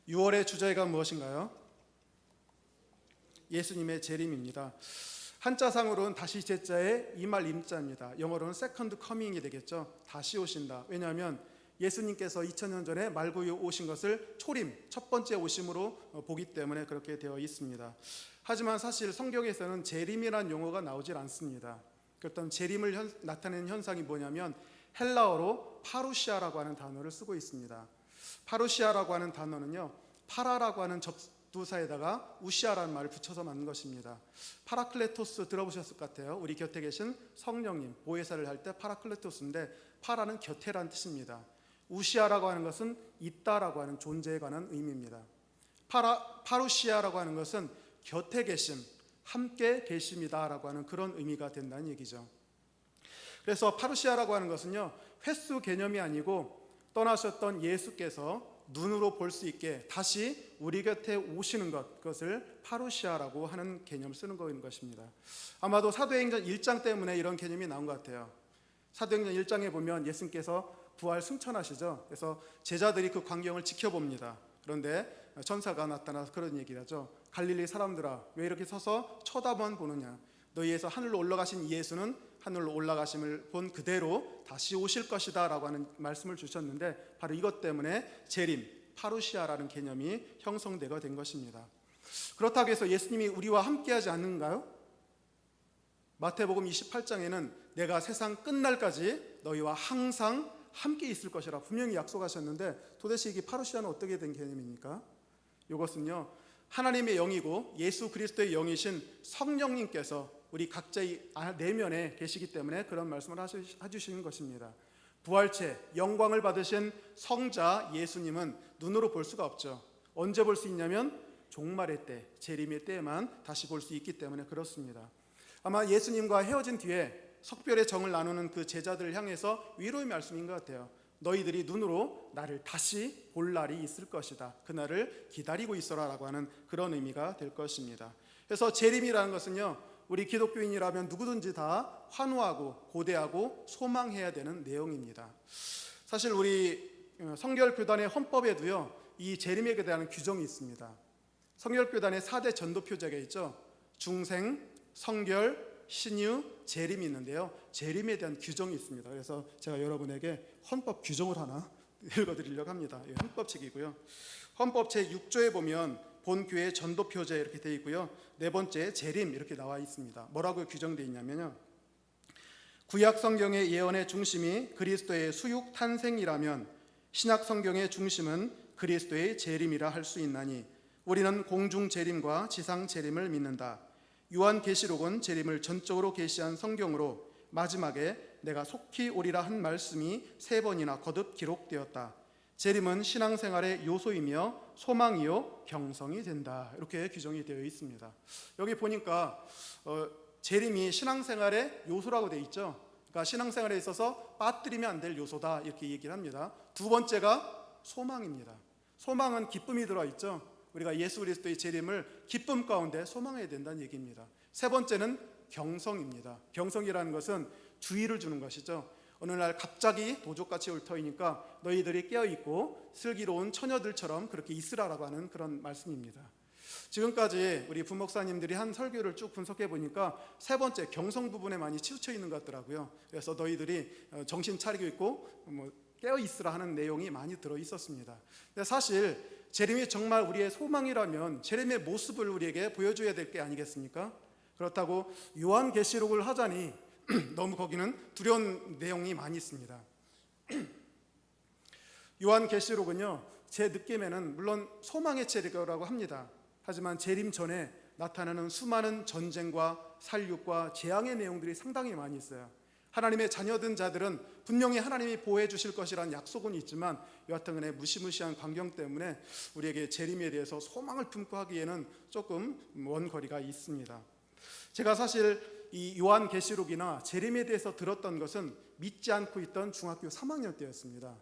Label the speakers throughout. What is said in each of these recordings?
Speaker 1: 6월의 주제가 무엇인가요? 예수님의 재림입니다. 한자상으로는 다시 제자의 이말 임자입니다. 영어로는 세컨드 커밍이 되겠죠. 다시 오신다. 왜냐하면 예수님께서 2000년 전에 말구유 오신 것을 초림, 첫 번째 오심으로 보기 때문에 그렇게 되어 있습니다. 하지만 사실 성경에서는 재림이라는 용어가 나오질 않습니다. 어떤 재림을 나타내는 현상이 뭐냐면 헬라어로 파루시아라고 하는 단어를 쓰고 있습니다. 파루시아라고 하는 단어는요, 파라라고 하는 접두사에다가 우시아라는 말을 붙여서 만든 것입니다. 파라클레토스 들어보셨을 것 같아요. 우리 곁에 계신 성령님 보혜사를 할 때 파라클레토스인데, 파라는 곁에란 뜻입니다. 우시아라고 하는 것은 있다라고 하는 존재에 관한 의미입니다. 파루시아라고 하는 것은 곁에 계심, 함께 계심이다라고 하는 그런 의미가 된다는 얘기죠. 그래서 파루시아라고 하는 것은요, 횟수 개념이 아니고 떠나셨던 예수께서 눈으로 볼 수 있게 다시 우리 곁에 오시는 것, 그것을 파루시아라고 하는 개념을 쓰는 것입니다. 아마도 사도행전 1장 때문에 이런 개념이 나온 것 같아요. 사도행전 1장에 보면 예수님께서 부활 승천하시죠. 그래서 제자들이 그 광경을 지켜봅니다. 그런데 천사가 나타나서 그런 얘기를 하죠. 갈릴리 사람들아, 왜 이렇게 서서 쳐다만 보느냐. 너희에서 하늘로 올라가신 예수는 하늘로 올라가심을 본 그대로 다시 오실 것이다 라고 하는 말씀을 주셨는데, 바로 이것 때문에 재림, 파루시아라는 개념이 형성되게 된 것입니다. 그렇다고 해서 예수님이 우리와 함께하지 않는가요? 마태복음 28장에는 내가 세상 끝날까지 너희와 항상 함께 있을 것이라 분명히 약속하셨는데, 도대체 이게 파루시아는 어떻게 된 개념입니까? 이것은요, 하나님의 영이고 예수 그리스도의 영이신 성령님께서 우리 각자의 내면에 계시기 때문에 그런 말씀을 해주시는 것입니다. 부활체, 영광을 받으신 성자 예수님은 눈으로 볼 수가 없죠. 언제 볼 수 있냐면 종말의 때, 재림의 때에만 다시 볼 수 있기 때문에 그렇습니다. 아마 예수님과 헤어진 뒤에 석별의 정을 나누는 그 제자들을 향해서 위로의 말씀인 것 같아요. 너희들이 눈으로 나를 다시 볼 날이 있을 것이다. 그날을 기다리고 있어라 라고 하는 그런 의미가 될 것입니다. 그래서 재림이라는 것은요, 우리 기독교인이라면 누구든지 다 환호하고 고대하고 소망해야 되는 내용입니다. 사실 우리 성결교단의 헌법에도요, 이 재림에 대한 규정이 있습니다. 성결교단의 4대 전도표제가 있죠. 중생, 성결, 신유, 재림이 있는데요, 재림에 대한 규정이 있습니다. 그래서 제가 여러분에게 헌법 규정을 하나 읽어드리려고 합니다. 헌법책이고요. 헌법 제6조에 보면 본교회 전도표제 이렇게 되어 있고요, 네 번째 재림 이렇게 나와 있습니다. 뭐라고 규정되어 있냐면요, 구약 성경의 예언의 중심이 그리스도의 수육 탄생이라면 신약 성경의 중심은 그리스도의 재림이라 할 수 있나니 우리는 공중 재림과 지상 재림을 믿는다. 요한계시록은 재림을 전적으로 계시한 성경으로 마지막에 내가 속히 오리라 한 말씀이 3번이나 거듭 기록되었다. 재림은 신앙생활의 요소이며 소망이요 경성이 된다. 이렇게 규정이 되어 있습니다. 여기 보니까 재림이 신앙생활의 요소라고 되어 있죠. 그러니까 신앙생활에 있어서 빠뜨리면 안 될 요소다 이렇게 얘기를 합니다. 두 번째가 소망입니다. 소망은 기쁨이 들어있죠. 우리가 예수 그리스도의 재림을 기쁨 가운데 소망해야 된다는 얘기입니다. 세 번째는 경성입니다. 경성이라는 것은 주의를 주는 것이죠. 어느 날 갑자기 도적같이 올 터이니까 너희들이 깨어있고 슬기로운 처녀들처럼 그렇게 있으라라고 하는 그런 말씀입니다. 지금까지 우리 부목사님들이 한 설교를 쭉 분석해 보니까 세 번째 경성 부분에 많이 치우쳐 있는 것 같더라고요. 그래서 너희들이 정신 차리고 있고 깨어있으라 하는 내용이 많이 들어있었습니다. 근데 사실 재림이 정말 우리의 소망이라면 재림의 모습을 우리에게 보여줘야 될 게 아니겠습니까? 그렇다고 요한계시록을 하자니 너무 거기는 두려운 내용이 많이 있습니다. 요한계시록은요, 제 느낌에는 물론 소망의 책이라고 합니다. 하지만 재림 전에 나타나는 수많은 전쟁과 살육과 재앙의 내용들이 상당히 많이 있어요. 하나님의 자녀된 자들은 분명히 하나님이 보호해 주실 것이라는 약속은 있지만 여하튼간에 무시무시한 광경 때문에 우리에게 재림에 대해서 소망을 품고 하기에는 조금 먼 거리가 있습니다. 제가 사실 이 요한계시록이나 재림에 대해서 들었던 것은 믿지 않고 있던 중학교 3학년 때였습니다.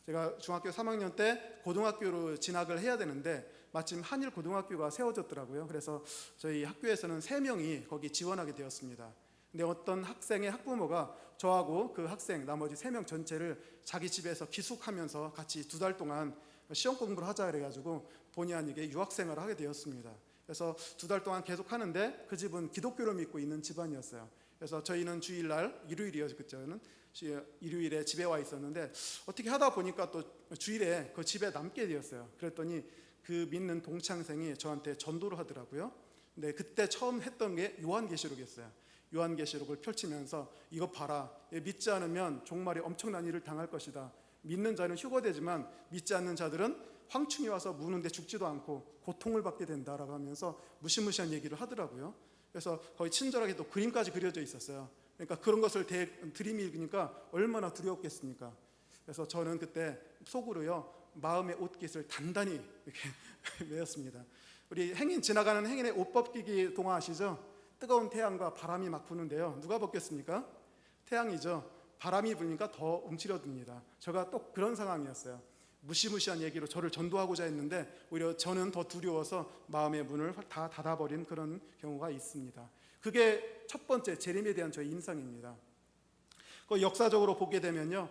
Speaker 1: 제가 중학교 3학년 때 고등학교로 진학을 해야 되는데 마침 한일 고등학교가 세워졌더라고요. 그래서 저희 학교에서는 3명이 거기 지원하게 되었습니다. 근데 어떤 학생의 학부모가 저하고 그 학생 나머지 3명 전체를 자기 집에서 기숙하면서 같이 2달 동안 시험 공부를 하자 그래가지고 본의 아니게 유학생활을 하게 되었습니다. 그래서 2달 동안 계속 하는데 그 집은 기독교를 믿고 있는 집안이었어요. 그래서 저희는 주일날 일요일이었죠. 그때는 일요일에 집에 와 있었는데 어떻게 하다 보니까 또 주일에 그 집에 남게 되었어요. 그랬더니 그 믿는 동창생이 저한테 전도를 하더라고요. 근데 그때 처음 했던 게 요한계시록이었어요. 요한계시록을 펼치면서 이거 봐라, 믿지 않으면 종말에 엄청난 일을 당할 것이다. 믿는 자는 휴거되지만 믿지 않는 자들은 황충이 와서 무는데 죽지도 않고 고통을 받게 된다라고 하면서 무시무시한 얘기를 하더라고요. 그래서 거의 친절하게 또 그림까지 그려져 있었어요. 그러니까 그런 것을 들이밀으니까 얼마나 두려웠겠습니까? 그래서 저는 그때 속으로요, 마음의 옷깃을 단단히 이렇게 메었습니다. 우리 행인 지나가는 행인의 옷 벗기기 동화 아시죠? 뜨거운 태양과 바람이 막 부는데요, 누가 벗겼습니까? 태양이죠. 바람이 부니까 더 움츠려듭니다. 제가 또 그런 상황이었어요. 무시무시한 얘기로 저를 전도하고자 했는데 오히려 저는 더 두려워서 마음의 문을 다 닫아버린 그런 경우가 있습니다. 그게 첫 번째 재림에 대한 저의 인상입니다. 그 역사적으로 보게 되면요,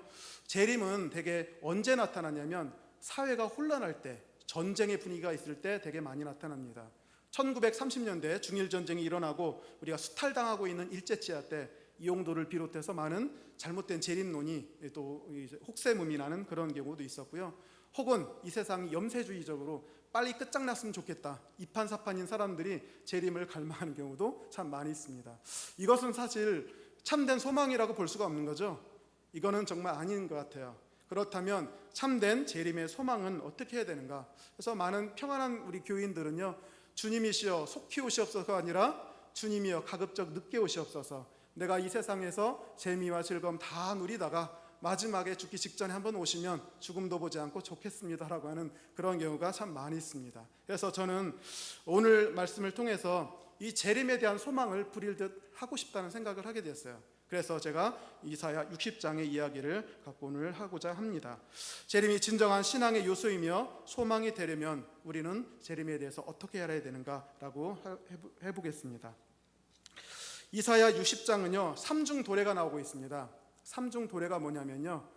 Speaker 1: 재림은 대개 언제 나타나냐면 사회가 혼란할 때, 전쟁의 분위기가 있을 때 되게 많이 나타납니다. 1930년대 중일전쟁이 일어나고 우리가 수탈당하고 있는 일제치하 때 이용도를 비롯해서 많은 잘못된 재림론이 또 혹세무민이 나는 그런 경우도 있었고요. 혹은 이 세상이 염세주의적으로 빨리 끝장났으면 좋겠다, 이판사판인 사람들이 재림을 갈망하는 경우도 참 많이 있습니다. 이것은 사실 참된 소망이라고 볼 수가 없는 거죠. 이거는 정말 아닌 것 같아요. 그렇다면 참된 재림의 소망은 어떻게 해야 되는가? 그래서 많은 평안한 우리 교인들은요, 주님이시여 속히 오시옵소서가 아니라 주님이여 가급적 늦게 오시옵소서, 내가 이 세상에서 재미와 즐거움 다 누리다가 마지막에 죽기 직전에 한번 오시면 죽음도 보지 않고 좋겠습니다 라고 하는 그런 경우가 참 많이 있습니다. 그래서 저는 오늘 말씀을 통해서 이 재림에 대한 소망을 부릴 듯 하고 싶다는 생각을 하게 됐어요. 그래서 제가 이사야 60장의 이야기를 갖고 오늘 하고자 합니다. 재림이 진정한 신앙의 요소이며 소망이 되려면 우리는 재림에 대해서 어떻게 알아야 되는가라고 해보겠습니다. 이사야 60장은요 3중 도래가 나오고 있습니다. 3중 도래가 뭐냐면요,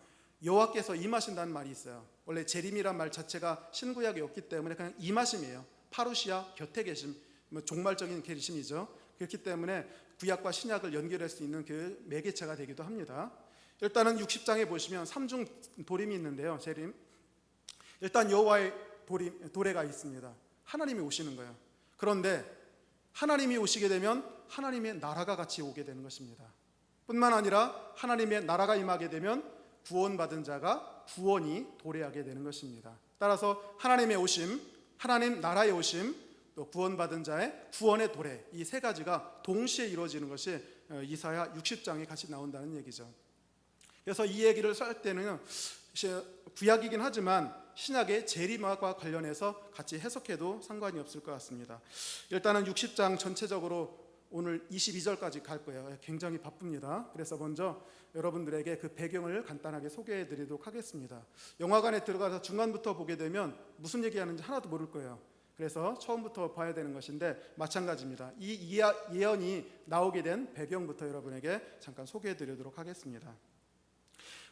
Speaker 1: 여호와께서 임하신다는 말이 있어요. 원래 재림이란 말 자체가 신구약에 없기 때문에 그냥 임하심이에요. 파루시아, 곁에 계심, 종말적인 계심이죠. 그렇기 때문에 구약과 신약을 연결할 수 있는 그 매개체가 되기도 합니다. 일단은 60장에 보시면 3중 도림이 있는데요. 재림, 일단 여호와의 도래가 있습니다. 하나님이 오시는 거예요. 그런데 하나님이 오시게 되면 하나님의 나라가 같이 오게 되는 것입니다. 뿐만 아니라 하나님의 나라가 임하게 되면 구원받은 자가 구원이 도래하게 되는 것입니다. 따라서 하나님의 오심, 하나님 나라의 오심, 또 구원받은 자의 구원의 도래, 이 세 가지가 동시에 이루어지는 것이 이사야 60장에 같이 나온다는 얘기죠. 그래서 이 얘기를 할 때는 구약이긴 하지만 신약의 재림과 관련해서 같이 해석해도 상관이 없을 것 같습니다. 일단은 60장 전체적으로 오늘 22절까지 갈 거예요. 굉장히 바쁩니다. 그래서 먼저 여러분들에게 그 배경을 간단하게 소개해 드리도록 하겠습니다. 영화관에 들어가서 중간부터 보게 되면 무슨 얘기하는지 하나도 모를 거예요. 그래서 처음부터 봐야 되는 것인데 마찬가지입니다. 이 예언이 나오게 된 배경부터 여러분에게 잠깐 소개해 드리도록 하겠습니다.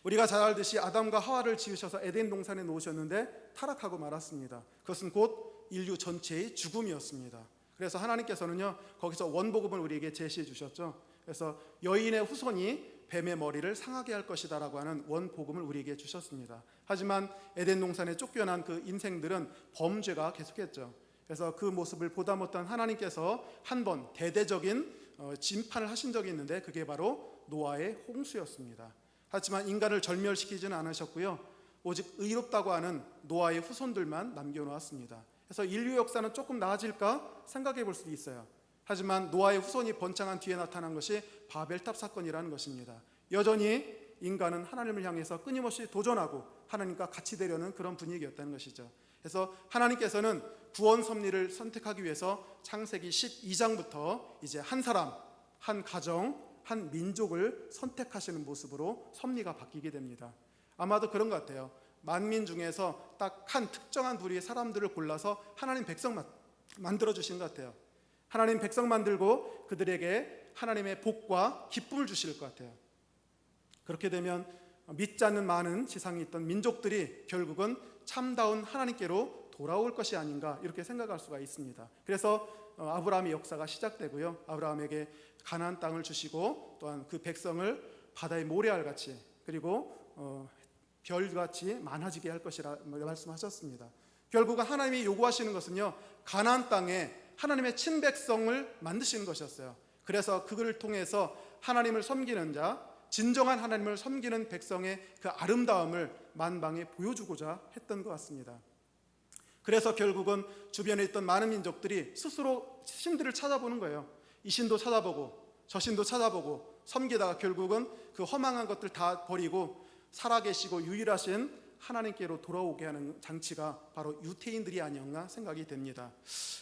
Speaker 1: 우리가 잘 알듯이 아담과 하와를 지으셔서 에덴 동산에 놓으셨는데 타락하고 말았습니다. 그것은 곧 인류 전체의 죽음이었습니다. 그래서 하나님께서는요 거기서 원복음을 우리에게 제시해 주셨죠. 그래서 여인의 후손이 뱀의 머리를 상하게 할 것이다 라고 하는 원복음을 우리에게 주셨습니다. 하지만 에덴 동산에 쫓겨난 그 인생들은 범죄가 계속했죠. 그래서 그 모습을 보다 못한 하나님께서 한 번 대대적인 심판을 하신 적이 있는데 그게 바로 노아의 홍수였습니다. 하지만 인간을 절멸시키지는 않으셨고요, 오직 의롭다고 하는 노아의 후손들만 남겨놓았습니다. 그래서 인류 역사는 조금 나아질까 생각해 볼 수도 있어요. 하지만 노아의 후손이 번창한 뒤에 나타난 것이 바벨탑 사건이라는 것입니다. 여전히 인간은 하나님을 향해서 끊임없이 도전하고 하나님과 같이 되려는 그런 분위기였다는 것이죠. 그래서 하나님께서는 구원 섭리를 선택하기 위해서 창세기 12장부터 이제 한 사람, 한 가정, 한 민족을 선택하시는 모습으로 섭리가 바뀌게 됩니다. 아마도 그런 것 같아요. 만민 중에서 딱 한 특정한 부류의 사람들을 골라서 하나님 백성 만들어 주신 것 같아요. 하나님 백성 만들고 그들에게 하나님의 복과 기쁨을 주실 것 같아요. 그렇게 되면 믿지 않는 많은 지상에 있던 민족들이 결국은 참다운 하나님께로 돌아올 것이 아닌가 이렇게 생각할 수가 있습니다. 그래서 아브라함의 역사가 시작되고요. 아브라함에게 가나안 땅을 주시고 또한 그 백성을 바다의 모래알같이 그리고 별같이 많아지게 할 것이라 말씀하셨습니다. 결국은 하나님이 요구하시는 것은요, 가나안 땅에 하나님의 친백성을 만드시는 것이었어요. 그래서 그들을 통해서 하나님을 섬기는 자, 진정한 하나님을 섬기는 백성의 그 아름다움을 만방에 보여주고자 했던 것 같습니다. 그래서 결국은 주변에 있던 많은 민족들이 스스로 신들을 찾아보는 거예요. 이 신도 찾아보고 저 신도 찾아보고 섬기다가 결국은 그 허망한 것들 다 버리고 살아계시고 유일하신 하나님께로 돌아오게 하는 장치가 바로 유대인들이 아니었나 생각이 됩니다.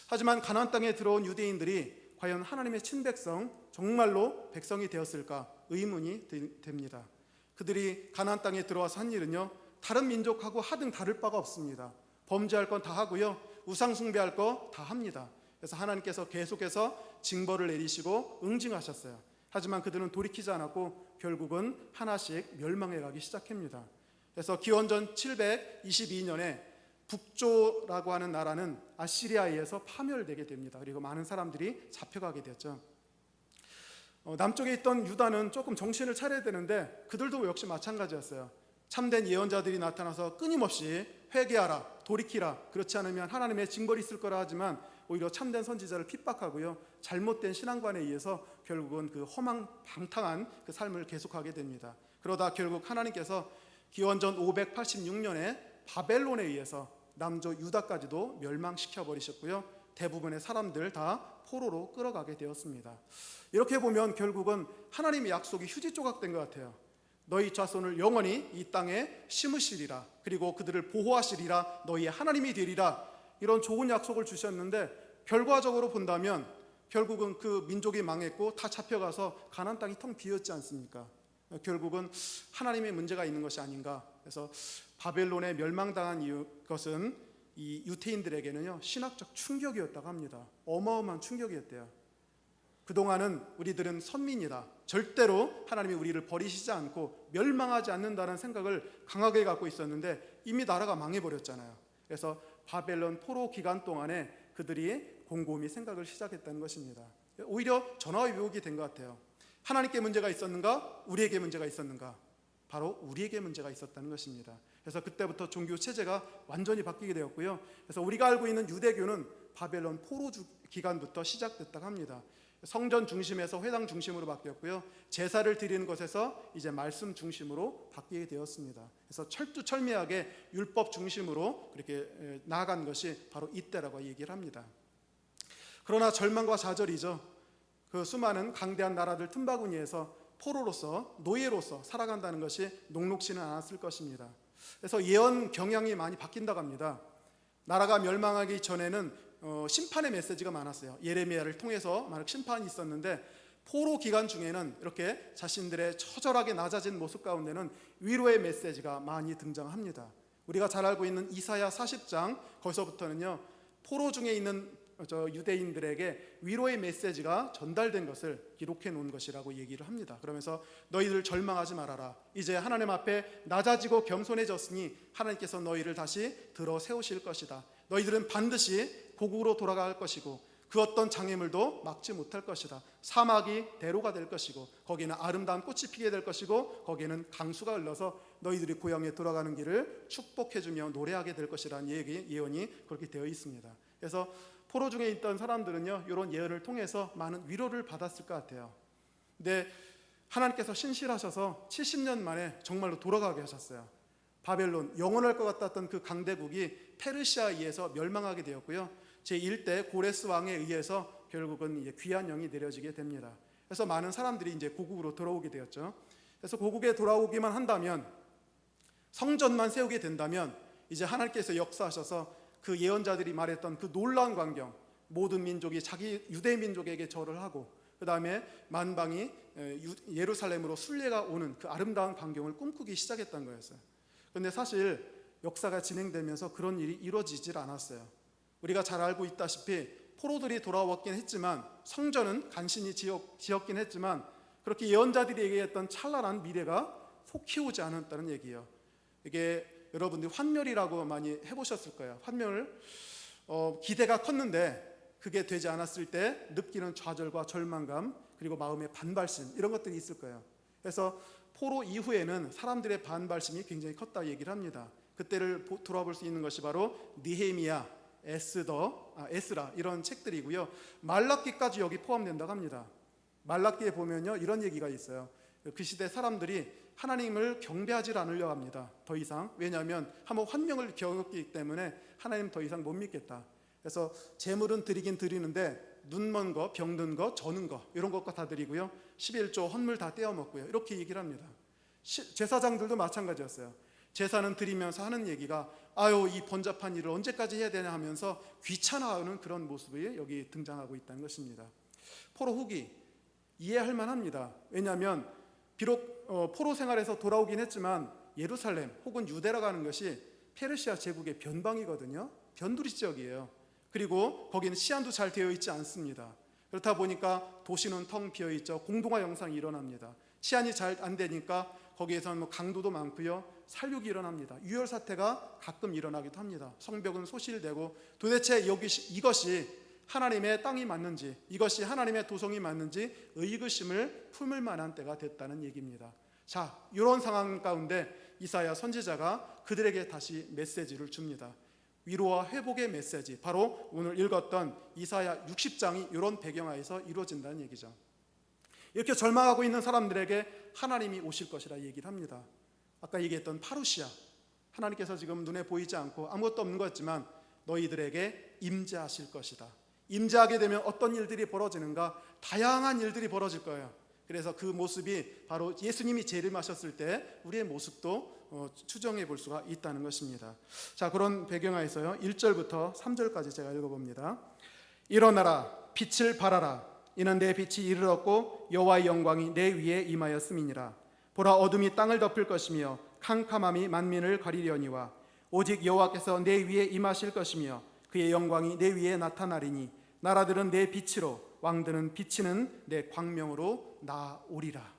Speaker 1: 하지만 가나안 땅에 들어온 유대인들이 과연 하나님의 친백성, 정말로 백성이 되었을까 의문이 됩니다. 그들이 가나안 땅에 들어와서 한 일은요, 다른 민족하고 하등 다를 바가 없습니다. 범죄할 건 다 하고요, 우상 숭배할 거 다 합니다. 그래서 하나님께서 계속해서 징벌을 내리시고 응징하셨어요. 하지만 그들은 돌이키지 않았고 결국은 하나씩 멸망해 가기 시작합니다. 그래서 기원전 722년에 북조라고 하는 나라는 아시리아에 의해서 파멸되게 됩니다. 그리고 많은 사람들이 잡혀가게 됐죠. 남쪽에 있던 유다는 조금 정신을 차려야 되는데 그들도 역시 마찬가지였어요. 참된 예언자들이 나타나서 끊임없이 회개하라, 돌이키라, 그렇지 않으면 하나님의 징벌이 있을 거라 하지만 오히려 참된 선지자를 핍박하고요, 잘못된 신앙관에 의해서 결국은 그 허망방탕한 그 삶을 계속하게 됩니다. 그러다 결국 하나님께서 기원전 586년에 바벨론에 의해서 남조 유다까지도 멸망시켜 버리셨고요, 대부분의 사람들 다 포로로 끌어가게 되었습니다. 이렇게 보면 결국은 하나님의 약속이 휴지 조각된 것 같아요. 너희 자손을 영원히 이 땅에 심으시리라, 그리고 그들을 보호하시리라, 너희의 하나님이 되리라, 이런 좋은 약속을 주셨는데 결과적으로 본다면 결국은 그 민족이 망했고 다 잡혀가서 가나안 땅이 텅 비었지 않습니까? 결국은 하나님의 문제가 있는 것이 아닌가. 그래서 바벨론에 멸망당한 것은 이 유대인들에게는요, 신학적 충격이었다고 합니다. 어마어마한 충격이었대요. 그동안은 우리들은 선민이다, 절대로 하나님이 우리를 버리시지 않고 멸망하지 않는다는 생각을 강하게 갖고 있었는데 이미 나라가 망해버렸잖아요. 그래서 바벨론 포로 기간 동안에 그들이 곰곰이 생각을 시작했다는 것입니다. 오히려 전화위복이 된 것 같아요. 하나님께 문제가 있었는가? 우리에게 문제가 있었는가? 바로 우리에게 문제가 있었다는 것입니다. 그래서 그때부터 종교 체제가 완전히 바뀌게 되었고요. 그래서 우리가 알고 있는 유대교는 바벨론 포로 기간부터 시작됐다고 합니다. 성전 중심에서 회당 중심으로 바뀌었고요, 제사를 드리는 것에서 이제 말씀 중심으로 바뀌게 되었습니다. 그래서 철두철미하게 율법 중심으로 그렇게 나아간 것이 바로 이때라고 얘기를 합니다. 그러나 절망과 좌절이죠. 그 수많은 강대한 나라들 틈바구니에서 포로로서, 노예로서 살아간다는 것이 녹록지는 않았을 것입니다. 그래서 예언 경향이 많이 바뀐다고 합니다. 나라가 멸망하기 전에는 심판의 메시지가 많았어요. 예레미야를 통해서 만약 심판이 있었는데, 포로 기간 중에는 이렇게 자신들의 처절하게 낮아진 모습 가운데는 위로의 메시지가 많이 등장합니다. 우리가 잘 알고 있는 이사야 40장, 거기서부터는요, 포로 중에 있는 유대인들에게 위로의 메시지가 전달된 것을 기록해 놓은 것이라고 얘기를 합니다. 그러면서 너희들 절망하지 말아라, 이제 하나님 앞에 낮아지고 겸손해졌으니 하나님께서 너희를 다시 들어 세우실 것이다. 너희들은 반드시 고국으로 돌아갈 것이고 그 어떤 장애물도 막지 못할 것이다. 사막이 대로가 될 것이고 거기는 아름다운 꽃이 피게 될 것이고 거기에는 강수가 흘러서 너희들이 고향에 돌아가는 길을 축복해주며 노래하게 될 것이라는 예언이 그렇게 되어 있습니다. 그래서 포로 중에 있던 사람들은요, 이런 예언을 통해서 많은 위로를 받았을 것 같아요. 근데 하나님께서 신실하셔서 70년 만에 정말로 돌아가게 하셨어요. 바벨론, 영원할 것 같았던 그 강대국이 페르시아에 의해서 멸망하게 되었고요, 제1대 고레스 왕에 의해서 결국은 이제 귀한 영이 내려지게 됩니다. 그래서 많은 사람들이 이제 고국으로 돌아오게 되었죠. 그래서 고국에 돌아오기만 한다면, 성전만 세우게 된다면 이제 하나님께서 역사하셔서 그 예언자들이 말했던 그 놀라운 광경, 모든 민족이 자기 유대 민족에게 절을 하고 그 다음에 만방이 예루살렘으로 순례가 오는 그 아름다운 광경을 꿈꾸기 시작했던 거였어요. 그런데 사실 역사가 진행되면서 그런 일이 이루어지질 않았어요. 우리가 잘 알고 있다시피 포로들이 돌아왔긴 했지만, 성전은 간신히 지었긴 했지만 그렇게 예언자들이 얘기했던 찬란한 미래가 속히 오지 않았다는 얘기예요. 이게 여러분들이 환멸이라고 많이 해보셨을 거예요. 환멸, 기대가 컸는데 그게 되지 않았을 때 느끼는 좌절과 절망감, 그리고 마음의 반발심, 이런 것들이 있을 거예요. 그래서 포로 이후에는 사람들의 반발심이 굉장히 컸다 얘기를 합니다. 그때를 돌아볼 수 있는 것이 바로 느헤미야, 에스라 이런 책들이고요. 말라기까지 여기 포함된다고 합니다. 말라기에 보면요, 이런 얘기가 있어요. 그 시대 사람들이 하나님을 경배하지 않으려 합니다. 더 이상. 왜냐하면 한번 환명을 겪었기 때문에 하나님 더 이상 못 믿겠다. 그래서 제물은 드리긴 드리는데 눈먼 거, 병든 거, 저는 거 이런 것과 다 드리고요. 11조 헌물 다 떼어 먹고요. 이렇게 얘기를 합니다. 제사장들도 마찬가지였어요. 제사는 드리면서 하는 얘기가 아유, 이 번잡한 일을 언제까지 해야 되냐 하면서 귀찮아하는 그런 모습이 여기 등장하고 있다는 것입니다. 포로 후기 이해할 만합니다. 왜냐하면 비록 포로 생활에서 돌아오긴 했지만 예루살렘 혹은 유대라 가는 것이 페르시아 제국의 변방이거든요. 변두리 지역이에요. 그리고 거기는 시안도 잘 되어 있지 않습니다. 그렇다 보니까 도시는 텅 비어 있죠. 공동화 현상이 일어납니다. 치안이 잘 안 되니까 거기에서는 강도도 많고요. 살육이 일어납니다. 유혈 사태가 가끔 일어나기도 합니다. 성벽은 소실되고 도대체 이것이 하나님의 땅이 맞는지, 이것이 하나님의 도성이 맞는지 의구심을 품을 만한 때가 됐다는 얘기입니다. 자, 이런 상황 가운데 이사야 선지자가 그들에게 다시 메시지를 줍니다. 위로와 회복의 메시지, 바로 오늘 읽었던 이사야 60장이 이런 배경하에서 이루어진다는 얘기죠. 이렇게 절망하고 있는 사람들에게 하나님이 오실 것이라 얘기를 합니다. 아까 얘기했던 파루시아, 하나님께서 지금 눈에 보이지 않고 아무것도 없는 것 같지만 너희들에게 임재하실 것이다. 임재하게 되면 어떤 일들이 벌어지는가? 다양한 일들이 벌어질 거예요. 그래서 그 모습이 바로 예수님이 재림하셨을 때 우리의 모습도 추정해 볼 수가 있다는 것입니다. 자, 그런 배경하에서요 1절부터 3절까지 제가 읽어봅니다. 일어나라, 빛을 발하라. 이는 내 빛이 이르렀고 여호와의 영광이 내 위에 임하였음이니라. 보라, 어둠이 땅을 덮을 것이며 캄캄함이 만민을 가리려니와 오직 여호와께서 내 위에 임하실 것이며 그의 영광이 내 위에 나타나리니 나라들은 내 빛으로, 왕들은 비치는 내 광명으로 나오리라.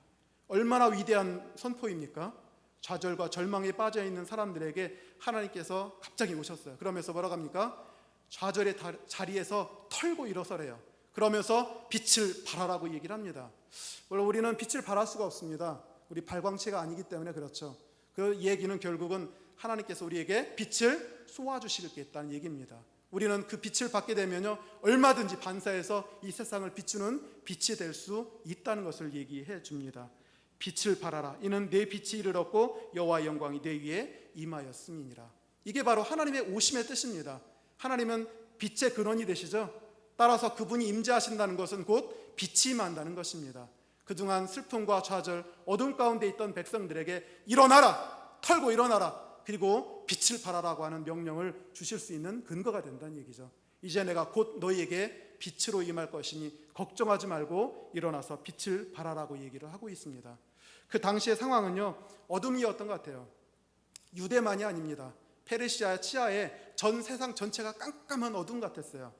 Speaker 1: 얼마나 위대한 선포입니까? 좌절과 절망에 빠져있는 사람들에게 하나님께서 갑자기 오셨어요. 그러면서 뭐라고 합니까? 좌절의 자리에서 털고 일어서래요. 그러면서 빛을 발하라고 얘기를 합니다. 물론 우리는 빛을 발할 수가 없습니다. 우리 발광체가 아니기 때문에 그렇죠. 그 얘기는 결국은 하나님께서 우리에게 빛을 쏘아주시겠다는 얘기입니다. 우리는 그 빛을 받게 되면요 얼마든지 반사해서 이 세상을 비추는 빛이 될 수 있다는 것을 얘기해 줍니다. 빛을 발하라. 이는 내 빛이 이르렀고 여호와의 영광이 내 위에 임하였음이니라. 이게 바로 하나님의 오심의 뜻입니다. 하나님은 빛의 근원이 되시죠. 따라서 그분이 임재하신다는 것은 곧 빛이 임한다는 것입니다. 그동안 슬픔과 좌절, 어둠 가운데 있던 백성들에게 일어나라, 털고 일어나라, 그리고 빛을 발하라고 하는 명령을 주실 수 있는 근거가 된다는 얘기죠. 이제 내가 곧 너희에게 빛으로 임할 것이니 걱정하지 말고 일어나서 빛을 발하라고 얘기를 하고 있습니다. 그 당시의 상황은요 어둠이었던 것 같아요. 유대만이 아닙니다. 페르시아 치하에 전 세상 전체가 깜깜한 어둠 같았어요.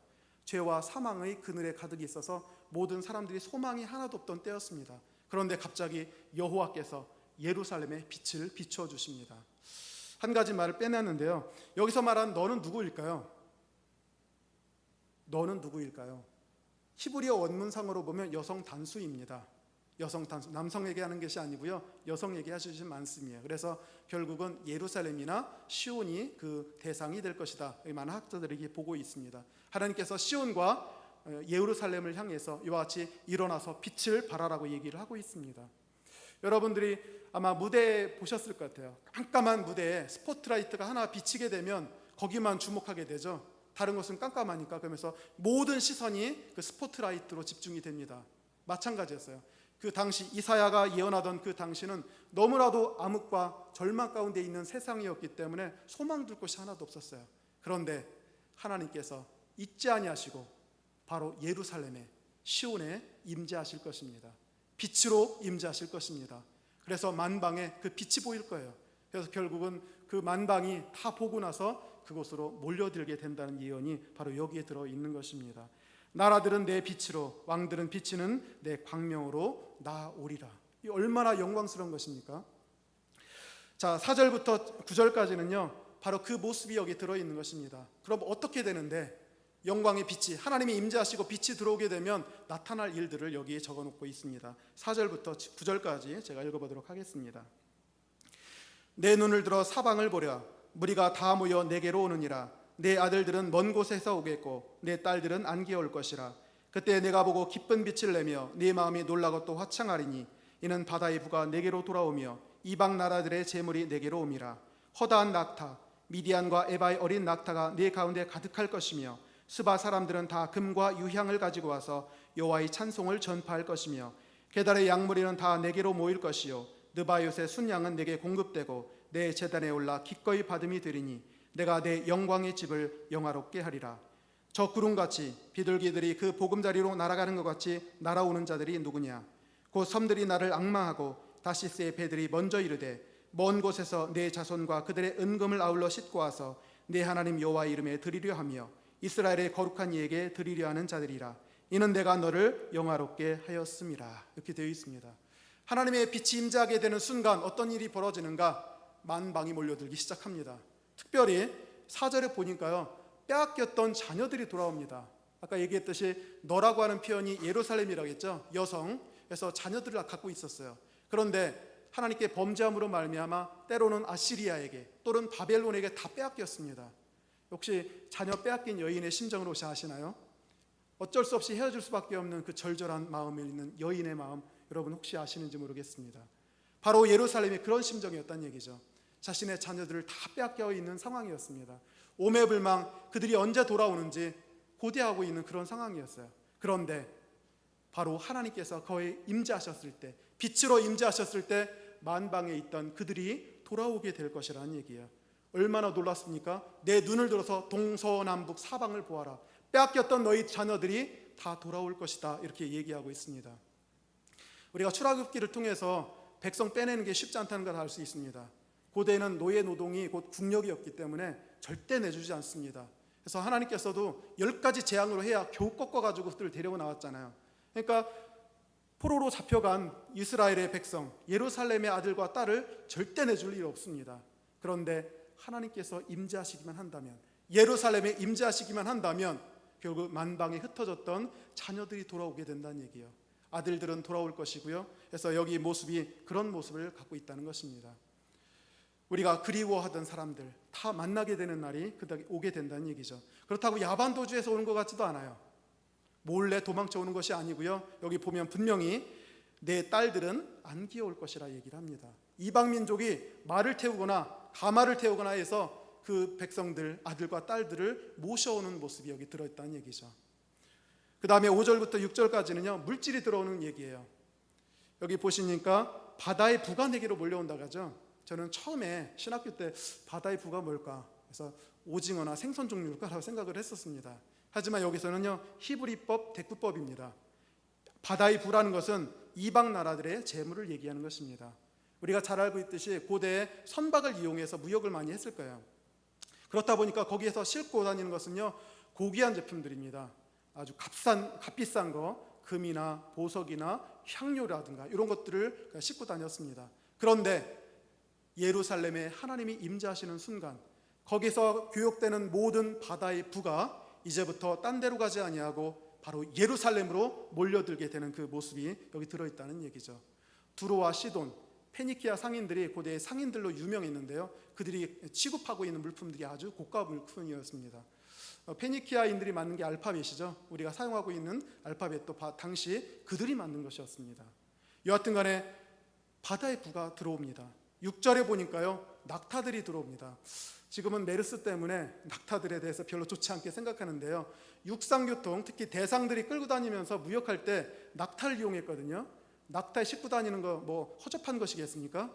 Speaker 1: 죄와 사망의 그늘에 가득 있어서 모든 사람들이 소망이 하나도 없던 때였습니다. 그런데 갑자기 여호와께서 예루살렘에 빛을 비춰주십니다. 한 가지 말을 빼냈는데요, 여기서 말한 너는 누구일까요? 너는 누구일까요? 히브리어 원문상으로 보면 여성 단수입니다. 여성 단수, 남성에게 하는 것이 아니고요 여성에게 하시는 말씀이에요. 그래서 결국은 예루살렘이나 시온이 그 대상이 될 것이다, 많은 학자들이 보고 있습니다. 하나님께서 시온과 예루살렘을 향해서 이와 같이 일어나서 빛을 발하라고 얘기를 하고 있습니다. 여러분들이 아마 무대 보셨을 것 같아요. 깜깜한 무대에 스포트라이트가 하나 비치게 되면 거기만 주목하게 되죠. 다른 것은 깜깜하니까. 그러면서 모든 시선이 그 스포트라이트로 집중이 됩니다. 마찬가지였어요. 그 당시 이사야가 예언하던 그 당시는 너무나도 암흑과 절망 가운데 있는 세상이었기 때문에 소망 둘 곳이 하나도 없었어요. 그런데 하나님께서 잊지 아니하시고 바로 예루살렘에, 시온에 임재하실 것입니다. 빛으로 임재하실 것입니다. 그래서 만방에 그 빛이 보일 거예요. 그래서 결국은 그 만방이 다 보고 나서 그곳으로 몰려들게 된다는 예언이 바로 여기에 들어있는 것입니다. 나라들은 내 빛으로, 왕들은 비치는 내 광명으로 나오리라. 이 얼마나 영광스러운 것입니까? 자, 4절부터 9절까지는요 바로 그 모습이 여기 들어있는 것입니다. 그럼 어떻게 되는데 영광의 빛이, 하나님이 임재하시고 빛이 들어오게 되면 나타날 일들을 여기에 적어놓고 있습니다. 4절부터 9절까지 제가 읽어보도록 하겠습니다. 내 눈을 들어 사방을 보랴. 무리가 다 모여 내게로 오느니라. 내 아들들은 먼 곳에서 오겠고 내 딸들은 안기어 올 것이라. 그때 내가 보고 기쁜 빛을 내며 네 마음이 놀라고 또 화창하리니 이는 바다의 부가 내게로 돌아오며 이방 나라들의 재물이 내게로 옴이라. 허다한 낙타 미디안과 에바의 어린 낙타가 네 가운데 가득할 것이며 스바 사람들은 다 금과 유향을 가지고 와서 여호와의 찬송을 전파할 것이며 게달의 양무리는 다 내게로 모일 것이요 느바요의 순양은 내게 공급되고 내 제단에 올라 기꺼이 받음이 되리니 내가 내 영광의 집을 영화롭게 하리라. 저 구름같이 비둘기들이 그 보금자리로 날아가는 것 같이 날아오는 자들이 누구냐. 곧 섬들이 나를 앙망하고 다시스의 배들이 먼저 이르되 먼 곳에서 내 자손과 그들의 은금을 아울러 싣고 와서 내 하나님 여호와의 이름에 드리려 하며 이스라엘의 거룩한 이에게 드리려 하는 자들이라. 이는 내가 너를 영화롭게 하였음이라. 이렇게 되어 있습니다. 하나님의 빛이 임재하게 되는 순간 어떤 일이 벌어지는가? 만방이 몰려들기 시작합니다. 특별히 4절에 보니까요 빼앗겼던 자녀들이 돌아옵니다. 아까 얘기했듯이 너라고 하는 표현이 예루살렘이라고 했죠. 여성, 그래서 자녀들을 갖고 있었어요. 그런데 하나님께 범죄함으로 말미암아 때로는 아시리아에게 또는 바벨론에게 다 빼앗겼습니다. 혹시 자녀 빼앗긴 여인의 심정을 혹시 아시나요? 어쩔 수 없이 헤어질 수밖에 없는 그 절절한 마음에 있는 여인의 마음, 여러분 혹시 아시는지 모르겠습니다. 바로 예루살렘이 그런 심정이었다는 얘기죠. 자신의 자녀들을 다 빼앗겨 있는 상황이었습니다. 오매불망 그들이 언제 돌아오는지 고대하고 있는 그런 상황이었어요. 그런데 바로 하나님께서 거의 임재하셨을 때, 빛으로 임재하셨을 때 만방에 있던 그들이 돌아오게 될 것이라는 얘기예요. 얼마나 놀랐습니까? 내 눈을 들어서 동서남북 사방을 보아라. 빼앗겼던 너희 자녀들이 다 돌아올 것이다. 이렇게 얘기하고 있습니다. 우리가 출애굽기를 통해서 백성 빼내는 게 쉽지 않다는 걸 알 수 있습니다. 고대에는 노예 노동이 곧 국력이었기 때문에 절대 내주지 않습니다. 그래서 하나님께서도 10가지 재앙으로 해야 겨우 꺾어가지고 그들을 데리고 나왔잖아요. 그러니까 포로로 잡혀간 이스라엘의 백성, 예루살렘의 아들과 딸을 절대 내줄 일 없습니다. 그런데 하나님께서 임재하시기만 한다면, 예루살렘에 임재하시기만 한다면 결국 만방에 흩어졌던 자녀들이 돌아오게 된다는 얘기예요. 아들들은 돌아올 것이고요. 그래서 여기 모습이 그런 모습을 갖고 있다는 것입니다. 우리가 그리워하던 사람들 다 만나게 되는 날이 그다음에 오게 된다는 얘기죠. 그렇다고 야반도주에서 오는 것 같지도 않아요. 몰래 도망쳐 오는 것이 아니고요. 여기 보면 분명히 내 딸들은 안기어 올 것이라 얘기를 합니다. 이방 민족이 말을 태우거나 가마를 태우거나 해서 그 백성들, 아들과 딸들을 모셔오는 모습이 여기 들어있다는 얘기죠. 그 다음에 5절부터 6절까지는요 물질이 들어오는 얘기예요. 여기 보시니까 바다의 부가 내게로 몰려온다고 하죠. 저는 처음에 신학교 때 바다의 부가 뭘까? 그래서 오징어나 생선 종류일까라고 생각을 했었습니다. 하지만 여기서는요 히브리법 대구법입니다. 바다의 부라는 것은 이방 나라들의 재물을 얘기하는 것입니다. 우리가 잘 알고 있듯이 고대에 선박을 이용해서 무역을 많이 했을 거예요. 그렇다 보니까 거기에서 싣고 다니는 것은요 고귀한 제품들입니다. 아주 값비싼 거, 금이나 보석이나 향료라든가 이런 것들을 싣고 다녔습니다. 그런데 예루살렘에 하나님이 임재하시는 순간 거기서 교육되는 모든 바다의 부가 이제부터 딴 데로 가지 아니하고 바로 예루살렘으로 몰려들게 되는 그 모습이 여기 들어있다는 얘기죠. 두로와 시돈, 페니키아 상인들이 고대의 상인들로 유명했는데요. 그들이 취급하고 있는 물품들이 아주 고가 물품이었습니다. 페니키아인들이 만든 게 알파벳이죠. 우리가 사용하고 있는 알파벳도 당시 그들이 만든 것이었습니다. 여하튼 간에 바다의 부가 들어옵니다. 6절에 보니까요 낙타들이 들어옵니다. 지금은 메르스 때문에 낙타들에 대해서 별로 좋지 않게 생각하는데요, 육상교통 특히 대상들이 끌고 다니면서 무역할 때 낙타를 이용했거든요. 낙타에 싣고 다니는 거 뭐 허접한 것이겠습니까?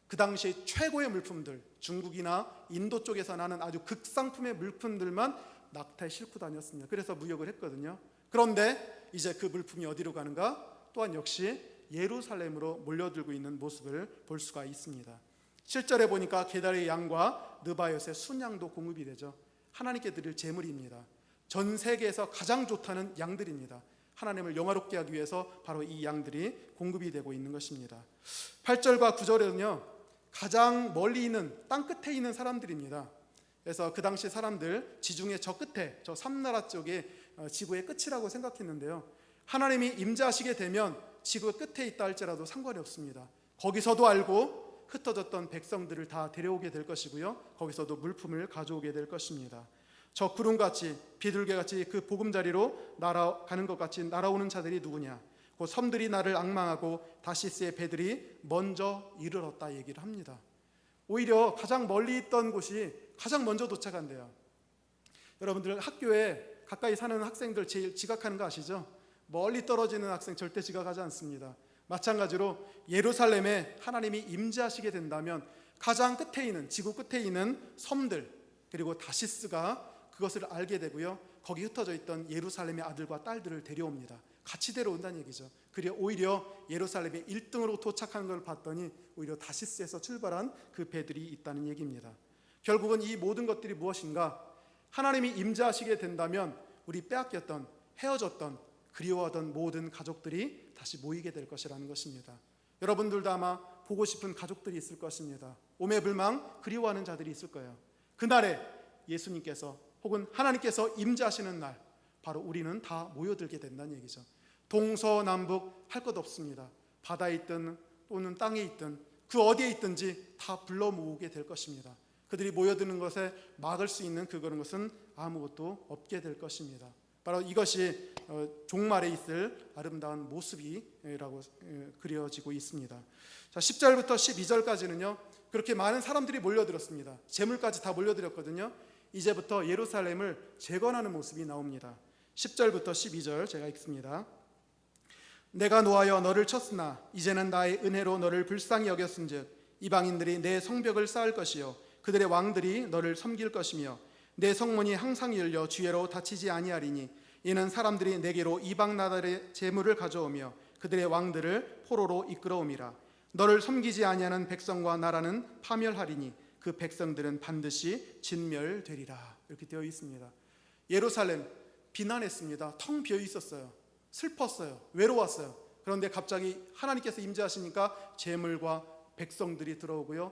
Speaker 1: 그 당시 최고의 물품들, 중국이나 인도 쪽에서 나는 아주 극상품의 물품들만 낙타에 싣고 다녔습니다. 그래서 무역을 했거든요. 그런데 이제 그 물품이 어디로 가는가? 또한 역시 예루살렘으로 몰려들고 있는 모습을 볼 수가 있습니다. 7절에 보니까 게달의 양과 느바요의 순양도 공급이 되죠. 하나님께 드릴 제물입니다. 전 세계에서 가장 좋다는 양들입니다. 하나님을 영화롭게 하기 위해서 바로 이 양들이 공급이 되고 있는 것입니다. 8절과 9절에는요 가장 멀리 있는 땅 끝에 있는 사람들입니다. 그래서 그 당시 사람들 지중해 저 끝에 저 삼나라 쪽에 지구의 끝이라고 생각했는데요. 하나님이 임재하시게 되면 지구 끝에 있다 할지라도 상관이 없습니다. 거기서도 알고 흩어졌던 백성들을 다 데려오게 될 것이고요. 거기서도 물품을 가져오게 될 것입니다. 저 구름같이 비둘기같이 그 보금자리로 날아가는 것 같이 날아오는 자들이 누구냐? 그 섬들이 나를 앙망하고 다시스의 배들이 먼저 이르렀다 얘기를 합니다. 오히려 가장 멀리 있던 곳이 가장 먼저 도착한대요. 여러분들 학교에 가까이 사는 학생들 제일 지각하는 거 아시죠? 멀리 떨어지는 학생 절대 지각하지 않습니다. 마찬가지로 예루살렘에 하나님이 임재하시게 된다면 가장 끝에 있는 지구 끝에 있는 섬들 그리고 다시스가 그것을 알게 되고요. 거기 흩어져 있던 예루살렘의 아들과 딸들을 데려옵니다. 같이 데려온다는 얘기죠. 그리고 오히려 예루살렘에 1등으로 도착하는 걸 봤더니 오히려 다시스에서 출발한 그 배들이 있다는 얘기입니다. 결국은 이 모든 것들이 무엇인가? 하나님이 임재하시게 된다면 우리 빼앗겼던 헤어졌던 그리워하던 모든 가족들이 다시 모이게 될 것이라는 것입니다. 여러분들도 아마 보고 싶은 가족들이 있을 것입니다. 오매불망 그리워하는 자들이 있을 거예요. 그날에 예수님께서 혹은 하나님께서 임재하시는 날 바로 우리는 다 모여들게 된다는 얘기죠. 동서남북 할 것 없습니다. 바다에 있든 또는 땅에 있든 그 어디에 있든지 다 불러 모으게 될 것입니다. 그들이 모여드는 것에 막을 수 있는 그런 것은 아무것도 없게 될 것입니다. 바로 이것이 종말에 있을 아름다운 모습이라고 그려지고 있습니다. 자, 10절부터 12절까지는요. 그렇게 많은 사람들이 몰려들었습니다. 재물까지 다 몰려들었거든요. 이제부터 예루살렘을 재건하는 모습이 나옵니다. 10절부터 12절 제가 읽습니다. 내가 노하여 너를 쳤으나 이제는 나의 은혜로 너를 불쌍히 여겼은즉 이방인들이 내 성벽을 쌓을 것이요 그들의 왕들이 너를 섬길 것이며 내 성문이 항상 열려 주예로 닫히지 아니하리니 이는 사람들이 내게로 이방 나라의 재물을 가져오며 그들의 왕들을 포로로 이끌어옴이라. 너를 섬기지 아니하는 백성과 나라는 파멸하리니 그 백성들은 반드시 진멸되리라. 이렇게 되어 있습니다. 예루살렘 비난했습니다. 텅 비어 있었어요. 슬펐어요. 외로웠어요. 그런데 갑자기 하나님께서 임재하시니까 재물과 백성들이 들어오고요.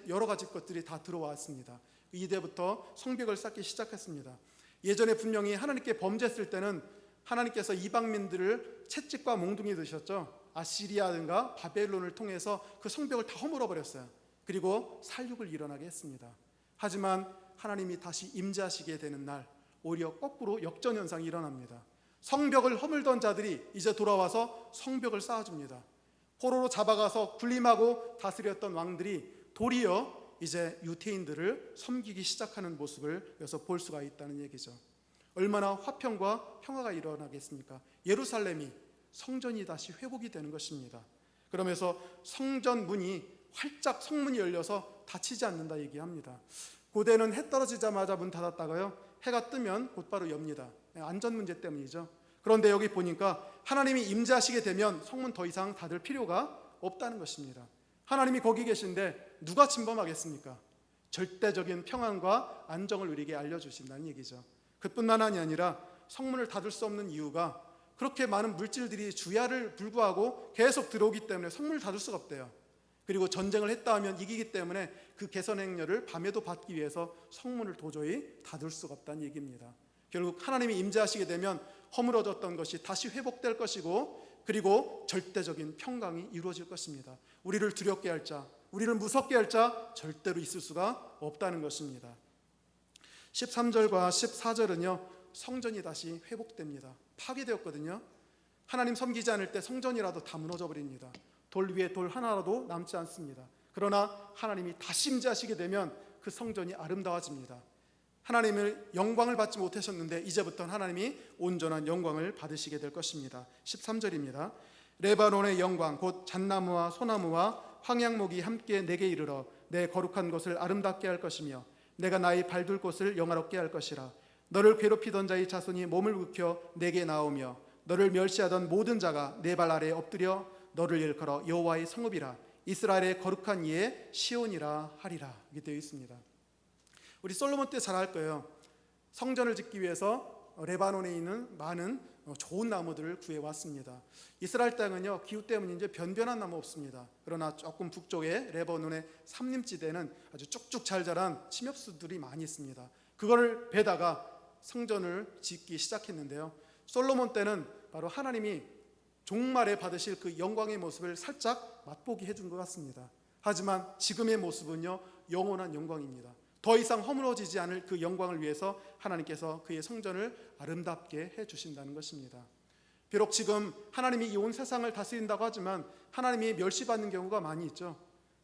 Speaker 1: 여러 가지 것들이 다 들어왔습니다. 이때부터 성벽을 쌓기 시작했습니다. 예전에 분명히 하나님께 범죄했을 때는 하나님께서 이방민들을 채찍과 몽둥이 드셨죠. 아시리아든가 바벨론을 통해서 그 성벽을 다 허물어 버렸어요. 그리고 살육을 일어나게 했습니다. 하지만 하나님이 다시 임재하시게 되는 날 오히려 거꾸로 역전현상이 일어납니다. 성벽을 허물던 자들이 이제 돌아와서 성벽을 쌓아줍니다. 포로로 잡아가서 군림하고 다스렸던 왕들이 도리어 이제 유태인들을 섬기기 시작하는 모습을 여기서 볼 수가 있다는 얘기죠. 얼마나 화평과 평화가 일어나겠습니까? 예루살렘이 성전이 다시 회복이 되는 것입니다. 그러면서 성전 문이 활짝 성문이 열려서 닫히지 않는다 얘기합니다. 고대는 해 떨어지자마자 문 닫았다가요 해가 뜨면 곧바로 엽니다. 안전 문제 때문이죠. 그런데 여기 보니까 하나님이 임재하시게 되면 성문 더 이상 닫을 필요가 없다는 것입니다. 하나님이 거기 계신데 누가 침범하겠습니까? 절대적인 평안과 안정을 우리에게 알려주신다는 얘기죠. 그뿐만 아니라 성문을 닫을 수 없는 이유가 그렇게 많은 물질들이 주야를 불구하고 계속 들어오기 때문에 성문을 닫을 수가 없대요. 그리고 전쟁을 했다 하면 이기기 때문에 그 개선 행렬을 밤에도 받기 위해서 성문을 도저히 닫을 수가 없다는 얘기입니다. 결국 하나님이 임재하시게 되면 허물어졌던 것이 다시 회복될 것이고 그리고 절대적인 평강이 이루어질 것입니다. 우리를 두렵게 할 자, 우리를 무섭게 할 자 절대로 있을 수가 없다는 것입니다. 13절과 14절은요 성전이 다시 회복됩니다. 파괴되었거든요. 하나님 섬기지 않을 때 성전이라도 다 무너져 버립니다. 돌 위에 돌 하나라도 남지 않습니다. 그러나 하나님이 다시 임재하시게 되면 그 성전이 아름다워집니다. 하나님을 영광을 받지 못하셨는데 이제부터는 하나님이 온전한 영광을 받으시게 될 것입니다. 13절입니다. 레바논의 영광 곧 잣나무와 소나무와 황양목이 함께 내게 이르러 내 거룩한 곳을 아름답게 할 것이며 내가 나의 발둘 곳을 영화롭게 할 것이라. 너를 괴롭히던 자의 자손이 몸을 굽혀 내게 나오며 너를 멸시하던 모든 자가 내 발 아래에 엎드려 너를 일컬어 여호와의 성읍이라 이스라엘의 거룩한 이의 시온이라 하리라. 이게 되어 있습니다. 우리 솔로몬 때 잘 알 거예요. 성전을 짓기 위해서 레바논에 있는 많은 좋은 나무들을 구해왔습니다. 이스라엘 땅은요, 기후 때문에 이제 변변한 나무 없습니다. 그러나 조금 북쪽에 레바논의 산림지대는 아주 쭉쭉 잘 자란 침엽수들이 많이 있습니다. 그걸 베다가 성전을 짓기 시작했는데요, 솔로몬 때는 바로 하나님이 종말에 받으실 그 영광의 모습을 살짝 맛보게 해준 것 같습니다. 하지만 지금의 모습은요, 영원한 영광입니다. 더 이상 허물어지지 않을 그 영광을 위해서 하나님께서 그의 성전을 아름답게 해주신다는 것입니다. 비록 지금 하나님이 이 온 세상을 다스린다고 하지만 하나님이 멸시받는 경우가 많이 있죠.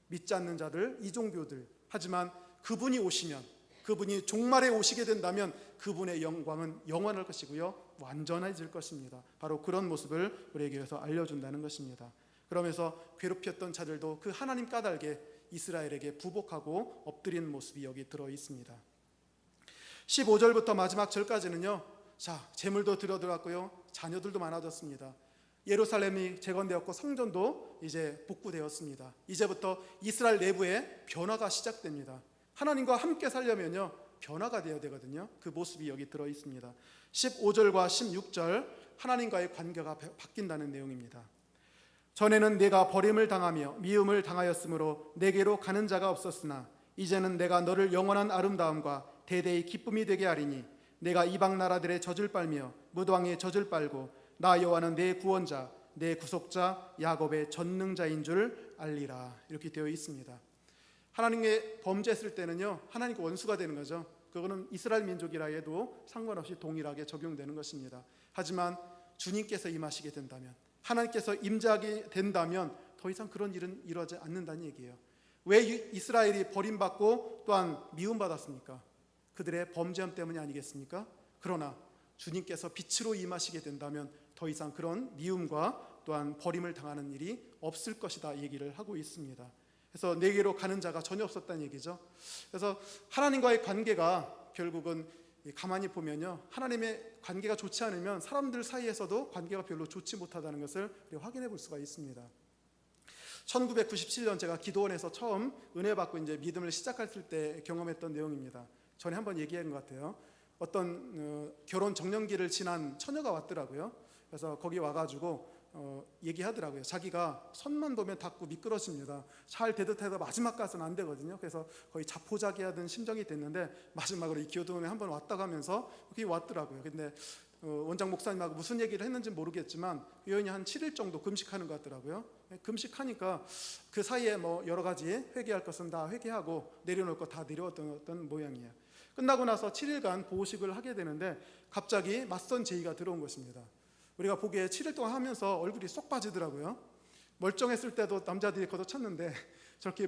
Speaker 1: 믿지 않는 자들, 이종교들. 하지만 그분이 오시면, 그분이 종말에 오시게 된다면 그분의 영광은 영원할 것이고요, 완전해질 것입니다. 바로 그런 모습을 우리에게 위해서 알려준다는 것입니다. 그러면서 괴롭혔던 자들도 그 하나님 까닭에 이스라엘에게 부복하고 엎드리는 모습이 여기 들어 있습니다. 15절부터 마지막 절까지는요, 자, 재물도 들어들었고요, 자녀들도 많아졌습니다. 예루살렘이 재건되었고 성전도 이제 복구되었습니다. 이제부터 이스라엘 내부에 변화가 시작됩니다. 하나님과 함께 살려면요, 변화가 되어야 되거든요. 그 모습이 여기 들어 있습니다. 15절과 16절, 하나님과의 관계가 바뀐다는 내용입니다. 전에는 내가 버림을 당하며 미움을 당하였으므로 내게로 가는 자가 없었으나 이제는 내가 너를 영원한 아름다움과 대대의 기쁨이 되게 하리니 내가 이방 나라들의 젖을 빨며 무왕의 젖을 빨고 나 여호와는 내 구원자 내 구속자 야곱의 전능자인 줄 알리라. 이렇게 되어 있습니다. 하나님의 범죄했을 때는요, 하나님과 원수가 되는 거죠. 그거는 이스라엘 민족이라 해도 상관없이 동일하게 적용되는 것입니다. 하지만 주님께서 임하시게 된다면, 하나님께서 임재하게 된다면 더 이상 그런 일은 이루어지지 않는다는 얘기예요. 왜 이스라엘이 버림받고 또한 미움받았습니까? 그들의 범죄함 때문이 아니겠습니까? 그러나 주님께서 빛으로 임하시게 된다면 더 이상 그런 미움과 또한 버림을 당하는 일이 없을 것이다 얘기를 하고 있습니다. 그래서 내게로 가는 자가 전혀 없었다는 얘기죠. 그래서 하나님과의 관계가 결국은 가만히 보면요, 하나님의 관계가 좋지 않으면 사람들 사이에서도 관계가 별로 좋지 못하다는 것을 확인해 볼 수가 있습니다. 1997년 제가 기도원에서 처음 은혜 받고 이제 믿음을 시작했을 때 경험했던 내용입니다. 전에 한번 얘기한 것 같아요. 어떤 결혼 정년기를 지난 처녀가 왔더라고요. 그래서 거기 와가지고 얘기하더라고요. 자기가 손만 보면 닿고 미끄러집니다. 잘 되듯 해도 마지막 가서는 안 되거든요. 그래서 거의 자포자기하던 심정이 됐는데 마지막으로 이 기도원에 한번 왔다 가면서 거기 왔더라고요. 근데 원장 목사님하고 무슨 얘기를 했는지 모르겠지만 그 여인이 한 7일 정도 금식하는 것 같더라고요. 금식하니까 그 사이에 뭐 여러 가지 회개할 것은 다 회개하고 내려놓을 거 다 내려왔던 모양이에요. 끝나고 나서 7일간 보호식을 하게 되는데 갑자기 맞선 제의가 들어온 것입니다. 우리가 보기에 7일 동안 하면서 얼굴이 쏙 빠지더라고요. 멀쩡했을 때도 남자들이 걷어찼는데 저렇게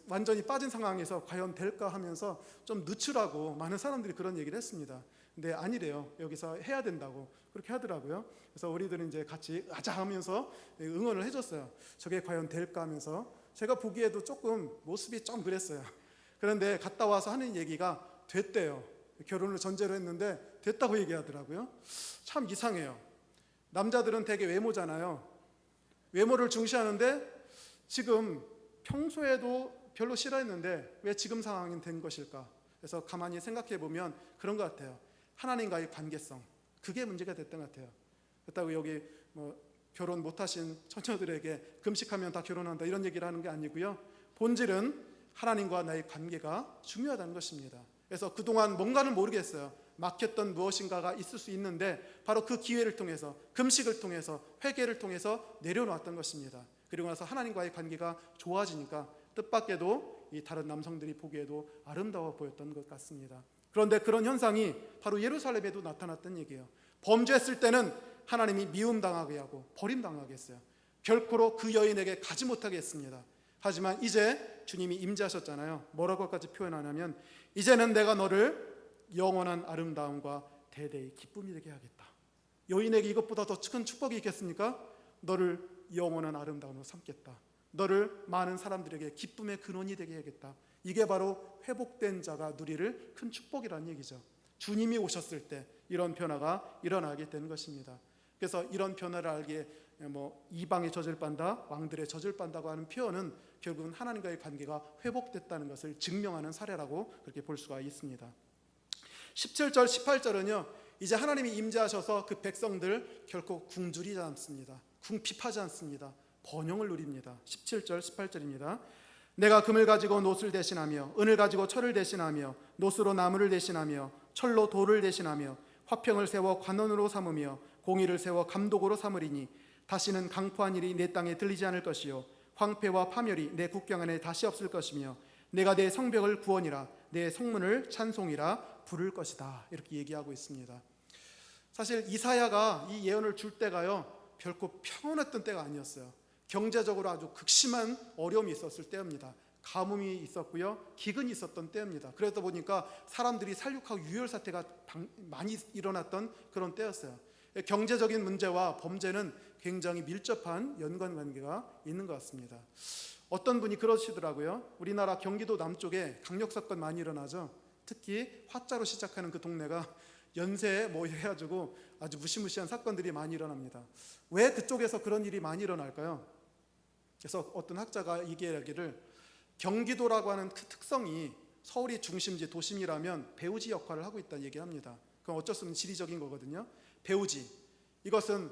Speaker 1: 완전히 빠진 상황에서 과연 될까 하면서 좀 늦추라고 많은 사람들이 그런 얘기를 했습니다. 근데 아니래요. 여기서 해야 된다고 그렇게 하더라고요. 그래서 우리들은 이제 같이 아자 하면서 응원을 해줬어요. 저게 과연 될까 하면서 제가 보기에도 조금 모습이 좀 그랬어요. 그런데 갔다 와서 하는 얘기가 됐대요. 결혼을 전제로 했는데 됐다고 얘기하더라고요. 참 이상해요. 남자들은 되게 외모잖아요. 외모를 중시하는데 지금 평소에도 별로 싫어했는데 왜 지금 상황이 된 것일까? 그래서 가만히 생각해 보면 그런 것 같아요. 하나님과의 관계성, 그게 문제가 됐던 것 같아요. 그렇다고 여기 뭐 결혼 못하신 처녀들에게 금식하면 다 결혼한다 이런 얘기를 하는 게 아니고요. 본질은 하나님과 나의 관계가 중요하다는 것입니다. 그래서 그동안 뭔가를 모르겠어요. 막혔던 무엇인가가 있을 수 있는데 바로 그 기회를 통해서, 금식을 통해서, 회개를 통해서 내려놓았던 것입니다. 그리고 나서 하나님과의 관계가 좋아지니까 뜻밖에도 이 다른 남성들이 보기에도 아름다워 보였던 것 같습니다. 그런데 그런 현상이 바로 예루살렘에도 나타났던 얘기예요. 범죄했을 때는 하나님이 미움당하게 하고 버림당하게 했어요. 결코로 그 여인에게 가지 못하게 했습니다. 하지만 이제 주님이 임재하셨잖아요. 뭐라고까지 표현하냐면 이제는 내가 너를 영원한 아름다움과 대대의 기쁨이 되게 하겠다. 여인에게 이것보다 더 큰 축복이 있겠습니까? 너를 영원한 아름다움으로 삼겠다. 너를 많은 사람들에게 기쁨의 근원이 되게 하겠다. 이게 바로 회복된 자가 누리를 큰 축복이라는 얘기죠. 주님이 오셨을 때 이런 변화가 일어나게 되는 것입니다. 그래서 이런 변화를 알기에 이방의 젖을 빤다, 왕들의 젖을 빤다고 하는 표현은 결국은 하나님과의 관계가 회복됐다는 것을 증명하는 사례라고 그렇게 볼 수가 있습니다. 17절, 18절은요, 이제 하나님이 임재하셔서 그 백성들 결코 굶주리지 않습니다. 궁핍하지 않습니다. 번영을 누립니다. 17절 18절입니다. 내가 금을 가지고 노를 대신하며 은을 가지고 철을 대신하며 노수로 나무를 대신하며 철로 돌을 대신하며 화평을 세워 관원으로 삼으며 공의를 세워 감독으로 삼으리니 다시는 강포한 일이 내 땅에 들리지 않을 것이요 황폐와 파멸이 내 국경 안에 다시 없을 것이며 내가 내 성벽을 구원이라 내 성문을 찬송이라 부를 것이다. 이렇게 얘기하고 있습니다. 사실 이사야가 이 예언을 줄 때가요 결코 평온했던 때가 아니었어요. 경제적으로 아주 극심한 어려움이 있었을 때입니다. 가뭄이 있었고요, 기근이 있었던 때입니다. 그러다 보니까 사람들이 살육하고 유혈 사태가 많이 일어났던 그런 때였어요. 경제적인 문제와 범죄는 굉장히 밀접한 연관관계가 있는 것 같습니다. 어떤 분이 그러시더라고요. 우리나라 경기도 남쪽에 강력사건 많이 일어나죠. 특히 화자로 시작하는 그 동네가 연세에 뭐 해가지고 아주 무시무시한 사건들이 많이 일어납니다. 왜 그쪽에서 그런 일이 많이 일어날까요? 그래서 어떤 학자가 얘기하기를 경기도라고 하는 그 특성이 서울이 중심지 도심이라면 배후지 역할을 하고 있다는 얘기합니다. 그건 어쩔 수 없는 지리적인 거거든요. 배후지, 이것은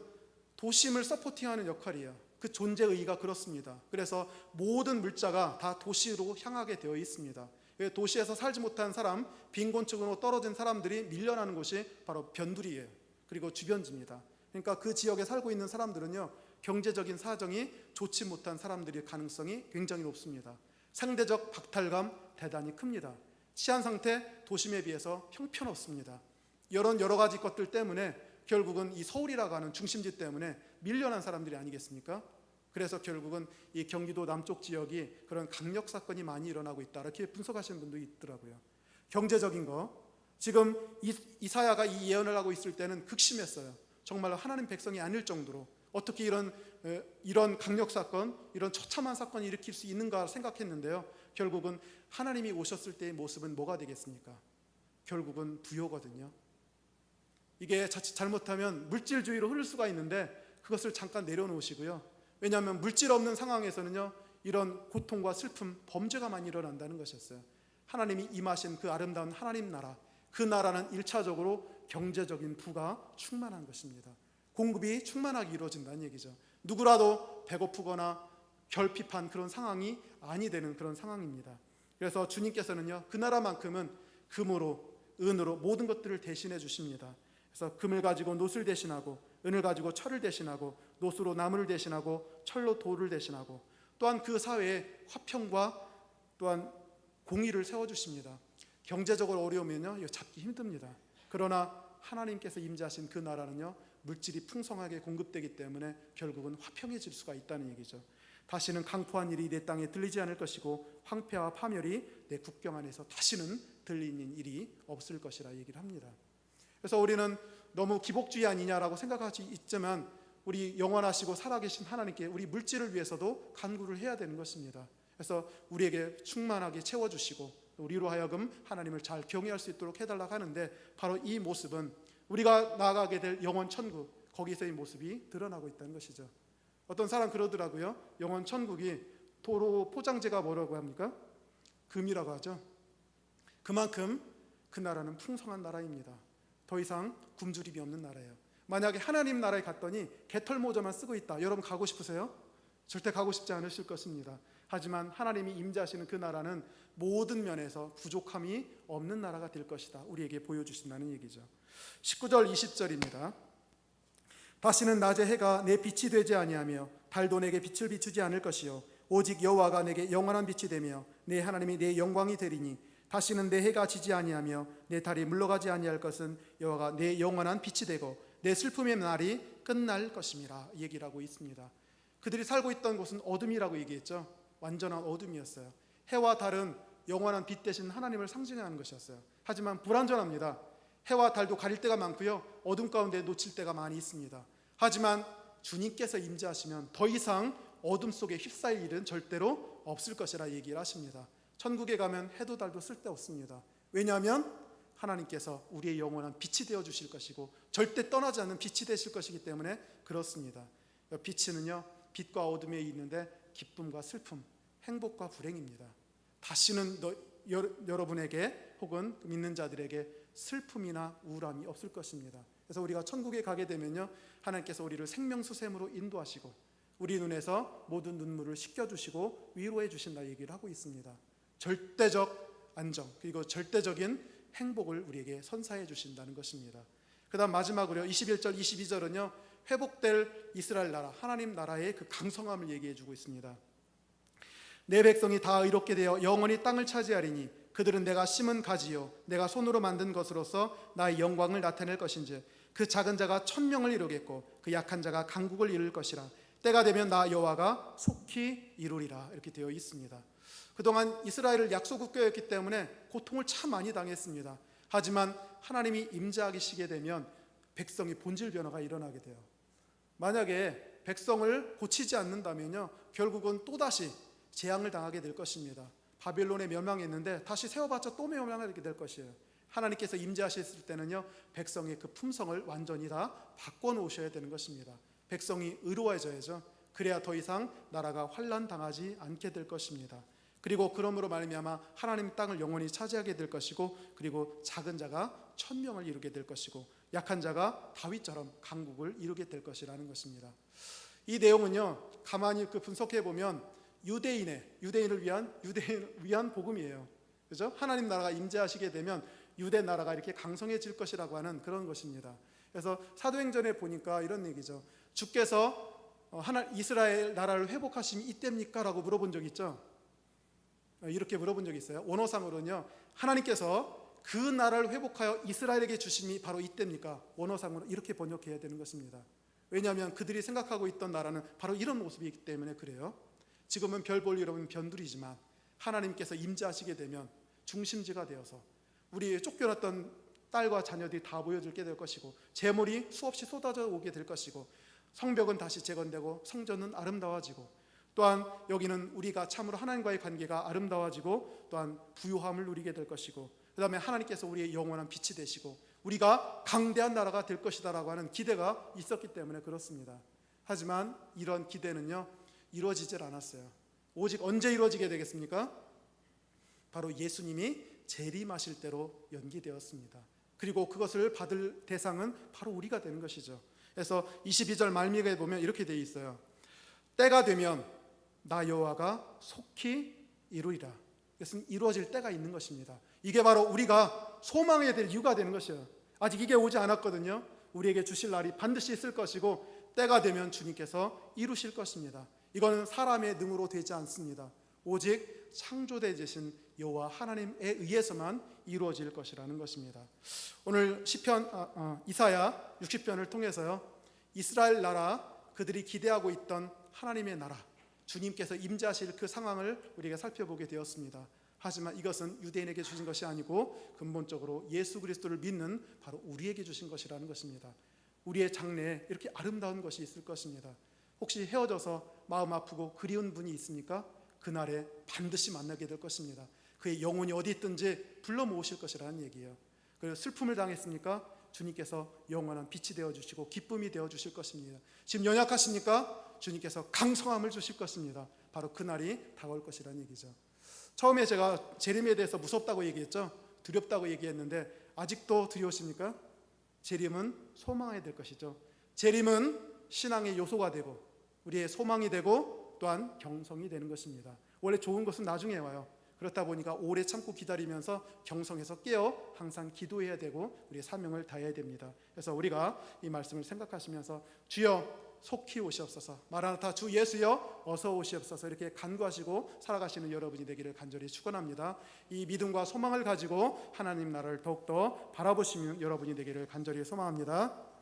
Speaker 1: 도심을 서포팅하는 역할이에요. 그 존재 의의가 그렇습니다. 그래서 모든 물자가 다 도시로 향하게 되어 있습니다. 도시에서 살지 못한 사람, 빈곤층으로 떨어진 사람들이 밀려나는 곳이 바로 변두리예요. 그리고 주변지입니다. 그러니까 그 지역에 살고 있는 사람들은요 경제적인 사정이 좋지 못한 사람들의 가능성이 굉장히 높습니다. 상대적 박탈감 대단히 큽니다. 치안 상태 도심에 비해서 형편없습니다. 이런 여러 가지 것들 때문에 결국은 이 서울이라고 하는 중심지 때문에 밀려난 사람들이 아니겠습니까? 그래서 결국은 이 경기도 남쪽 지역이 그런 강력 사건이 많이 일어나고 있다, 이렇게 분석하시는 분도 있더라고요. 경제적인 거, 지금 이사야가 이 예언을 하고 있을 때는 극심했어요. 정말 하나님 백성이 아닐 정도로 어떻게 이런 강력 사건, 이런 처참한 사건이 일으킬 수 있는가 생각했는데요, 결국은 하나님이 오셨을 때의 모습은 뭐가 되겠습니까? 결국은 부요거든요. 이게 자칫 잘못하면 물질주의로 흐를 수가 있는데 그것을 잠깐 내려놓으시고요. 왜냐하면 물질 없는 상황에서는요 이런 고통과 슬픔, 범죄가 많이 일어난다는 것이었어요. 하나님이 임하신 그 아름다운 하나님 나라, 그 나라는 1차적으로 경제적인 부가 충만한 것입니다. 공급이 충만하게 이루어진다는 얘기죠. 누구라도 배고프거나 결핍한 그런 상황이 아니 되는 그런 상황입니다. 그래서 주님께서는요 그 나라만큼은 금으로 은으로 모든 것들을 대신해 주십니다. 그래서 금을 가지고 노를 대신하고 은을 가지고 철을 대신하고 노수로 나무를 대신하고 철로 돌을 대신하고 또한 그 사회에 화평과 또한 공의를 세워주십니다. 경제적으로 어려우면요 이거 잡기 힘듭니다. 그러나 하나님께서 임재하신 그 나라는요 물질이 풍성하게 공급되기 때문에 결국은 화평해질 수가 있다는 얘기죠. 다시는 강포한 일이 내 땅에 들리지 않을 것이고 황폐와 파멸이 내 국경 안에서 다시는 들리는 일이 없을 것이라 얘기를 합니다. 그래서 우리는 너무 기복주의 아니냐라고 생각할 수 있지만 우리 영원하시고 살아계신 하나님께 우리 물질을 위해서도 간구를 해야 되는 것입니다. 그래서 우리에게 충만하게 채워주시고 우리로 하여금 하나님을 잘 경외할 수 있도록 해달라고 하는데, 바로 이 모습은 우리가 나아가게 될 영원 천국, 거기서의 모습이 드러나고 있다는 것이죠. 어떤 사람 그러더라고요. 영원 천국이 도로 포장재가 뭐라고 합니까? 금이라고 하죠. 그만큼 그 나라는 풍성한 나라입니다. 더 이상 굶주림이 없는 나라예요. 만약에 하나님 나라에 갔더니 개털모자만 쓰고 있다, 여러분 가고 싶으세요? 절대 가고 싶지 않으실 것입니다. 하지만 하나님이 임재하시는 그 나라는 모든 면에서 부족함이 없는 나라가 될 것이다, 우리에게 보여주신다는 얘기죠. 19절 20절입니다. 다시는 낮의 해가 내 빛이 되지 아니하며 달도 내게 빛을 비추지 않을 것이요 오직 여호와가 내게 영원한 빛이 되며 내 하나님이 내 영광이 되리니 다시는 내 해가 지지 아니하며 내 달이 물러가지 아니할 것은 여호와가 내 영원한 빛이 되고 내 슬픔의 날이 끝날 것임이라 얘기를 하고 있습니다. 그들이 살고 있던 곳은 어둠이라고 얘기했죠. 완전한 어둠이었어요. 해와 달은 영원한 빛 대신 하나님을 상징하는 것이었어요. 하지만 불완전합니다. 해와 달도 가릴 때가 많고요, 어둠 가운데 놓칠 때가 많이 있습니다. 하지만 주님께서 임재하시면 더 이상 어둠 속에 휩싸일 일은 절대로 없을 것이라 얘기를 하십니다. 천국에 가면 해도 달도 쓸데없습니다. 왜냐하면 하나님께서 우리의 영원한 빛이 되어 주실 것이고 절대 떠나지 않는 빛이 되실 것이기 때문에 그렇습니다. 빛은요 빛과 어둠에 있는데 기쁨과 슬픔, 행복과 불행입니다. 다시는 여러분에게 혹은 믿는 자들에게 슬픔이나 우울함이 없을 것입니다. 그래서 우리가 천국에 가게 되면요, 하나님께서 우리를 생명수샘으로 인도하시고 우리 눈에서 모든 눈물을 씻겨주시고 위로해 주신다 얘기를 하고 있습니다. 절대적 안정, 그리고 절대적인 행복을 우리에게 선사해 주신다는 것입니다. 그 다음 마지막으로 21절 22절은요 회복될 이스라엘 나라, 하나님 나라의 그 강성함을 얘기해 주고 있습니다. 내 백성이 다 의롭게 되어 영원히 땅을 차지하리니 그들은 내가 심은 가지요 내가 손으로 만든 것으로서 나의 영광을 나타낼 것인지 그 작은 자가 천명을 이루겠고 그 약한 자가 강국을 이룰 것이라. 때가 되면 나 여호와가 속히 이루리라. 이렇게 되어 있습니다. 그동안 이스라엘을 약소국가였기 때문에 고통을 참 많이 당했습니다. 하지만 하나님이 임재하시게 되면 백성이 본질 변화가 일어나게 돼요. 만약에 백성을 고치지 않는다면요 결국은 또다시 재앙을 당하게 될 것입니다. 바벨론에 멸망했는데 다시 세워봤자 또 멸망하게 될 것이에요. 하나님께서 임재하셨을 때는요 백성의 그 품성을 완전히 다 바꿔놓으셔야 되는 것입니다. 백성이 의로워져야죠. 그래야 더 이상 나라가 환난 당하지 않게 될 것입니다. 그리고 그러므로 말미암아 하나님 땅을 영원히 차지하게 될 것이고, 그리고 작은 자가 천명을 이루게 될 것이고 약한 자가 다윗처럼 강국을 이루게 될 것이라는 것입니다. 이 내용은요 가만히 분석해 보면 유대인을 위한 복음이에요. 그죠? 하나님 나라가 임재하시게 되면 유대 나라가 이렇게 강성해질 것이라고 하는 그런 것입니다. 그래서 사도행전에 보니까 이런 얘기죠. 주께서 이스라엘 나라를 회복하심이 이때입니까? 라고 물어본 적 있죠. 이렇게 물어본 적이 있어요. 원어상으로는요 하나님께서 그 나라를 회복하여 이스라엘에게 주심이 바로 이때입니까? 원어상으로 이렇게 번역해야 되는 것입니다. 왜냐하면 그들이 생각하고 있던 나라는 바로 이런 모습이기 때문에 그래요. 지금은 별 볼 일 없는 변두리지만 하나님께서 임재하시게 되면 중심지가 되어서 우리 쫓겨났던 딸과 자녀들이 다 모여들게 될 것이고 재물이 수없이 쏟아져 오게 될 것이고 성벽은 다시 재건되고 성전은 아름다워지고 또한 여기는 우리가 참으로 하나님과의 관계가 아름다워지고 또한 부유함을 누리게 될 것이고 그 다음에 하나님께서 우리의 영원한 빛이 되시고 우리가 강대한 나라가 될 것이다 라고 하는 기대가 있었기 때문에 그렇습니다. 하지만 이런 기대는요 이루어지질 않았어요. 오직 언제 이루어지게 되겠습니까? 바로 예수님이 재림하실 때로 연기되었습니다. 그리고 그것을 받을 대상은 바로 우리가 되는 것이죠. 그래서 22절 말미에 보면 이렇게 되어 있어요. 때가 되면 나 여호와가 속히 이루리라. 이것은 이루어질 때가 있는 것입니다. 이게 바로 우리가 소망해야 될 이유가 되는 것이에요. 아직 이게 오지 않았거든요. 우리에게 주실 날이 반드시 있을 것이고 때가 되면 주님께서 이루실 것입니다. 이거는 사람의 능으로 되지 않습니다. 오직 창조되신 여호와 하나님에 의해서만 이루어질 것이라는 것입니다. 오늘 이사야 60편을 통해서요 이스라엘 나라, 그들이 기대하고 있던 하나님의 나라, 주님께서 임재하실 그 상황을 우리가 살펴보게 되었습니다. 하지만 이것은 유대인에게 주신 것이 아니고 근본적으로 예수 그리스도를 믿는 바로 우리에게 주신 것이라는 것입니다. 우리의 장래에 이렇게 아름다운 것이 있을 것입니다. 혹시 헤어져서 마음 아프고 그리운 분이 있습니까? 그날에 반드시 만나게 될 것입니다. 그의 영혼이 어디 있든지 불러 모으실 것이라는 얘기예요. 그리고 슬픔을 당했습니까? 주님께서 영원한 빛이 되어주시고 기쁨이 되어주실 것입니다. 지금 연약하십니까? 주님께서 강성함을 주실 것입니다. 바로 그날이 다가올 것이라는 얘기죠. 처음에 제가 재림에 대해서 무섭다고 얘기했죠. 두렵다고 얘기했는데 아직도 두려우십니까? 재림은 소망해야 될 것이죠. 재림은 신앙의 요소가 되고 우리의 소망이 되고 또한 경성이 되는 것입니다. 원래 좋은 것은 나중에 와요. 그렇다 보니까 오래 참고 기다리면서 경성에서 깨어 항상 기도해야 되고 우리의 사명을 다해야 됩니다. 그래서 우리가 이 말씀을 생각하시면서 주여 속히 오시옵소서, 마라나타 주 예수여 어서 오시옵소서 이렇게 간구하시고 살아가시는 여러분이 되기를 간절히 축원합니다. 이 믿음과 소망을 가지고 하나님 나라를 더욱더 바라보시는 여러분이 되기를 간절히 소망합니다.